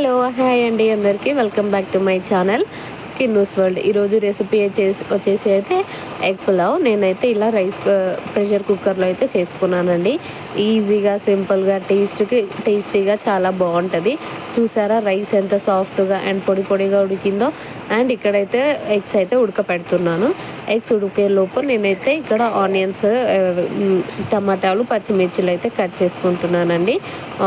Hello hi అండి అందరికీ welcome back to my channel Kinnu's world. ఈరోజు రెసిపీ వచ్చేసి అయితే ఎగ్ పులావ్. నేనైతే ఇలా ప్రెషర్ కుక్కర్లో అయితే చేసుకున్నానండి. ఈజీగా సింపుల్గా టేస్టీగా చాలా బాగుంటుంది. చూసారా రైస్ ఎంత సాఫ్ట్గా అండ్ పొడి పొడిగా ఉడికిందో. అండ్ ఇక్కడైతే ఎగ్స్ అయితే ఉడకపెడుతున్నాను. ఎగ్స్ ఉడికే లోపు నేనైతే ఇక్కడ ఆనియన్స్, టమాటాలు, పచ్చిమిర్చిలు అయితే కట్ చేసుకుంటున్నానండి.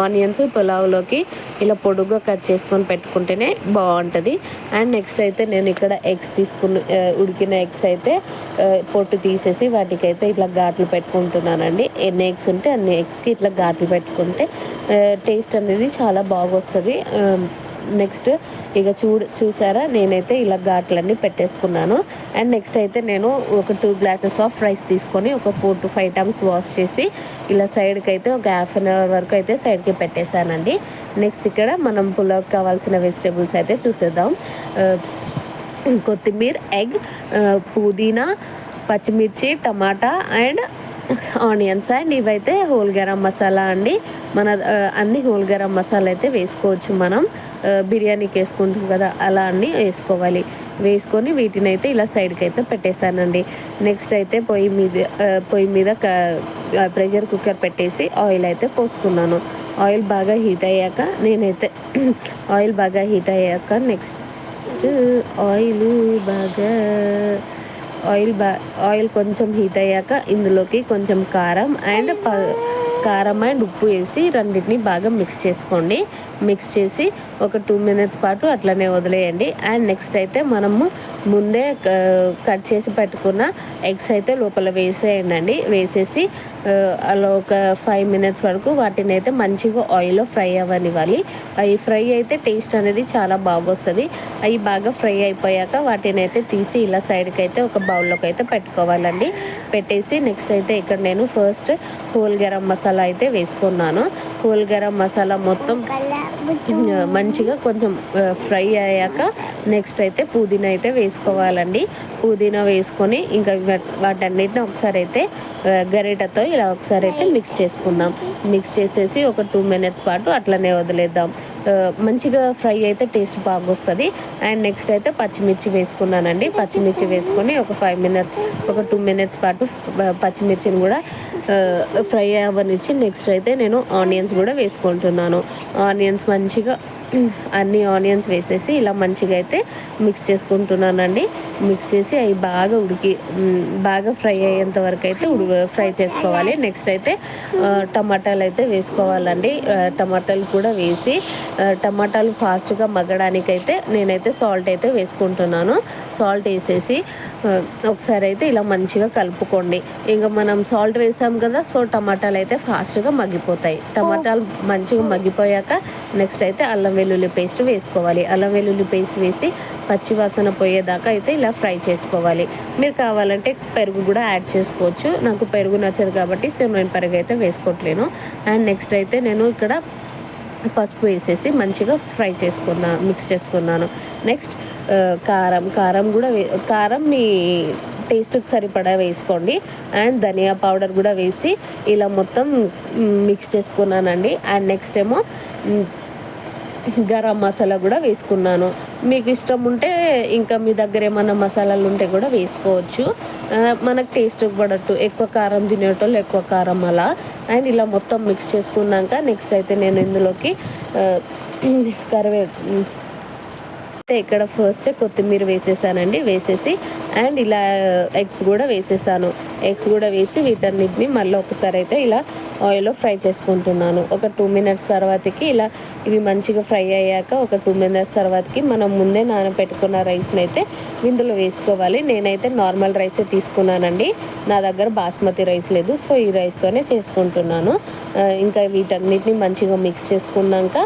ఆనియన్స్ పులావ్లోకి ఇలా పొడుగ్గా కట్ చేసుకొని పెట్టుకుంటేనే బాగుంటుంది. అండ్ నెక్స్ట్ అయితే నేను ఇక్కడ ఎగ్స్ ఉడికిన ఎగ్స్ అయితే పొట్టు తీసేసి వాటికైతే ఇట్లా ఘాట్లు పెట్టుకుంటున్నానండి. ఎన్ని ఎగ్స్ ఉంటే అన్ని ఎగ్స్కి ఇట్లా ఘాట్లు పెట్టుకుంటే టేస్ట్ అనేది చాలా బాగా వస్తుంది. నెక్స్ట్ ఇక చూసారా నేనైతే ఇలా ఘాట్లన్నీ పెట్టేసుకున్నాను. అండ్ నెక్స్ట్ అయితే నేను ఒక 2 గ్లాసెస్ ఆఫ్ రైస్ తీసుకొని ఒక 4 to 5 టైమ్స్ వాష్ చేసి ఇలా సైడ్కి అయితే ఒక ½ అన్ అవర్ వరకు అయితే సైడ్కి పెట్టేశానండి. నెక్స్ట్ ఇక్కడ మనం పులావ్కి కావాల్సిన వెజిటేబుల్స్ అయితే చూసేద్దాం. కొత్తిమీర, ఎగ్, పుదీనా, పచ్చిమిర్చి, టమాటా అండ్ ఆనియన్స్. అండ్ ఇవైతే హోల్ గరం మసాలా అండి. అన్ని హోల్ గరం మసాలా అయితే వేసుకోవచ్చు. మనం బిర్యానీకి వేసుకుంటాం కదా, అలా అన్నీ వేసుకొని వీటిని అయితే ఇలా సైడ్కి అయితే పెట్టేశానండి. నెక్స్ట్ అయితే పొయ్యి మీద ప్రెషర్ కుక్కర్ పెట్టేసి ఆయిల్ అయితే పోసుకున్నాను. ఆయిల్ బాగా హీట్ అయ్యాక నెక్స్ట్ ఆయిల్ కొంచెం హీట్ అయ్యాక ఇందులోకి కొంచెం కారం అండ్ ఉప్పు వేసి రెండింటిని బాగా మిక్స్ చేసుకోండి. మిక్స్ చేసి ఒక 2 minutes పాటు అట్లనే వదిలేయండి. అండ్ నెక్స్ట్ అయితే మనము ముందే కట్ చేసి పెట్టుకున్న ఎగ్స్ అయితే లోపల వేసేయండి. వేసేసి అలా ఒక 5 minutes వరకు వాటిని అయితే మంచిగా ఆయిల్లో ఫ్రై అవ్వనివ్వాలి. అవి ఫ్రై అయితే టేస్ట్ అనేది చాలా బాగా వస్తుంది. అవి బాగా ఫ్రై అయిపోయాక వాటిని అయితే తీసి ఇలా సైడ్కి అయితే ఒక బౌల్లోకి అయితే పెట్టుకోవాలండి. పెట్టేసి నెక్స్ట్ అయితే ఇక్కడ నేను ఫస్ట్ హోల్ గరం మసాలా అయితే వేసుకున్నాను. హోల్ గరం మసాలా మొత్తం మంచిగా కొంచెం ఫ్రై అయ్యాక నెక్స్ట్ అయితే పుదీనా అయితే వేసుకోవాలండి. పుదీనా వేసుకొని ఇంకా వాటన్నిటిని ఒకసారి అయితే గరిటతో ఇలా ఒకసారి అయితే మిక్స్ చేసుకుందాం. మిక్స్ చేసేసి ఒక 2 minutes పాటు అట్లనే వదిలేద్దాం. మంచిగా ఫ్రై అయితే టేస్ట్ బాగా వస్తుంది. అండ్ నెక్స్ట్ అయితే పచ్చిమిర్చి వేసుకున్నానండి. పచ్చిమిర్చి వేసుకొని ఒక 2 minutes పాటు పచ్చిమిర్చిని కూడా ఫ్రై అవ్వనిచ్చి నెక్స్ట్ అయితే నేను ఆనియన్స్ కూడా వేసుకుంటున్నాను. ఆనియన్స్ మంచిగా అన్ని ఆనియన్స్ వేసేసి ఇలా మంచిగా అయితే మిక్స్ చేసుకుంటున్నానండి. మిక్స్ చేసి అవి బాగా ఫ్రై అయ్యేంత వరకు అయితే ఫ్రై చేసుకోవాలి. నెక్స్ట్ అయితే టమాటాలు అయితే వేసుకోవాలండి. టమాటాలు కూడా వేసి టమాటాలు ఫాస్ట్గా మగ్గడానికైతే నేనైతే సాల్ట్ అయితే వేసుకుంటున్నాను. సాల్ట్ వేసేసి ఒకసారి అయితే ఇలా మంచిగా కలుపుకోండి. ఇంకా మనం సాల్ట్ వేసాం కదా, సో టమాటాలు అయితే ఫాస్ట్గా మగ్గిపోతాయి. టమాటాలు మంచిగా మగ్గిపోయాక నెక్స్ట్ అయితే అల్లం వెల్లుల్లి పేస్ట్ వేసుకోవాలి. అల్లం వెల్లుల్లి పేస్ట్ వేసి పచ్చివాసన పోయేదాకా అయితే ఇలా ఫ్రై చేసుకోవాలి. మీరు కావాలంటే పెరుగు కూడా యాడ్ చేసుకోవచ్చు. నాకు పెరుగు నచ్చదు కాబట్టి నేను పెరుగు అయితే వేసుకోవట్లేను. అండ్ నెక్స్ట్ అయితే నేను ఇక్కడ పసుపు వేసేసి మంచిగా మిక్స్ చేసుకున్నాను. నెక్స్ట్ కారం మీ టేస్ట్కి సరిపడా వేసుకోండి. అండ్ ధనియా పౌడర్ కూడా వేసి ఇలా మొత్తం మిక్స్ చేసుకున్నానండి. అండ్ నెక్స్ట్ ఏమో గరం మసాలా కూడా వేసుకున్నాను. మీకు ఇష్టం ఉంటే ఇంకా మీ దగ్గర ఏమైనా మసాలాలు ఉంటే కూడా వేసుకోవచ్చు. మనకు టేస్ట్ పడట్టు ఎక్కువ కారం తినేటోళ్ళు ఎక్కువ కారం అలా. అండ్ ఇలా మొత్తం మిక్స్ చేసుకున్నాక నెక్స్ట్ అయితే నేను ఇందులోకి అయితే ఇక్కడ ఫస్ట్ కొత్తిమీర వేసేసానండి. వేసేసి అండ్ ఇలా ఎగ్స్ కూడా వేసి వీటన్నిటిని మళ్ళీ ఒకసారి అయితే ఇలా ఆయిల్లో ఫ్రై చేసుకుంటున్నాను. ఒక 2 minutes తర్వాతకి ఇలా ఇవి మంచిగా ఫ్రై అయ్యాక ఒక 2 minutes తర్వాతకి మనం ముందే నానబెట్టుకున్న రైస్ని అయితే ఇందులో వేసుకోవాలి. నేనైతే నార్మల్ రైసే తీసుకున్నానండి. నా దగ్గర బాస్మతి రైస్ లేదు, సో ఈ రైస్తోనే చేసుకుంటున్నాను. ఇంకా వీటన్నిటిని మంచిగా మిక్స్ చేసుకున్నాక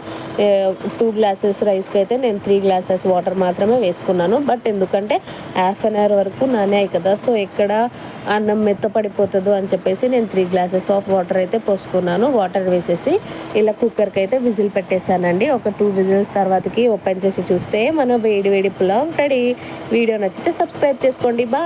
2 glasses రైస్కి అయితే నేను 3 glasses వాటర్ మాత్రమే వేసుకున్నాను. బట్ ఎందుకంటే ½ an hour వరకు నానాయి కదా, సో ఎక్కడ అన్నం మెత్తపడిపోతుందో అని చెప్పేసి నేను 3 glasses ఆఫ్ వాటర్ అయితే పోసుకున్నాను. వాటర్ వేసేసి ఇలా కుక్కర్కి అయితే విజిల్ పెట్టేశానండి. ఒక 2 విజిల్స్ తర్వాతకి ఓపెన్ చేసి చూస్తే మన వేడి పులావ్ రెడీ. వీడియో నచ్చితే సబ్స్క్రైబ్ చేసుకోండి. బాయ్.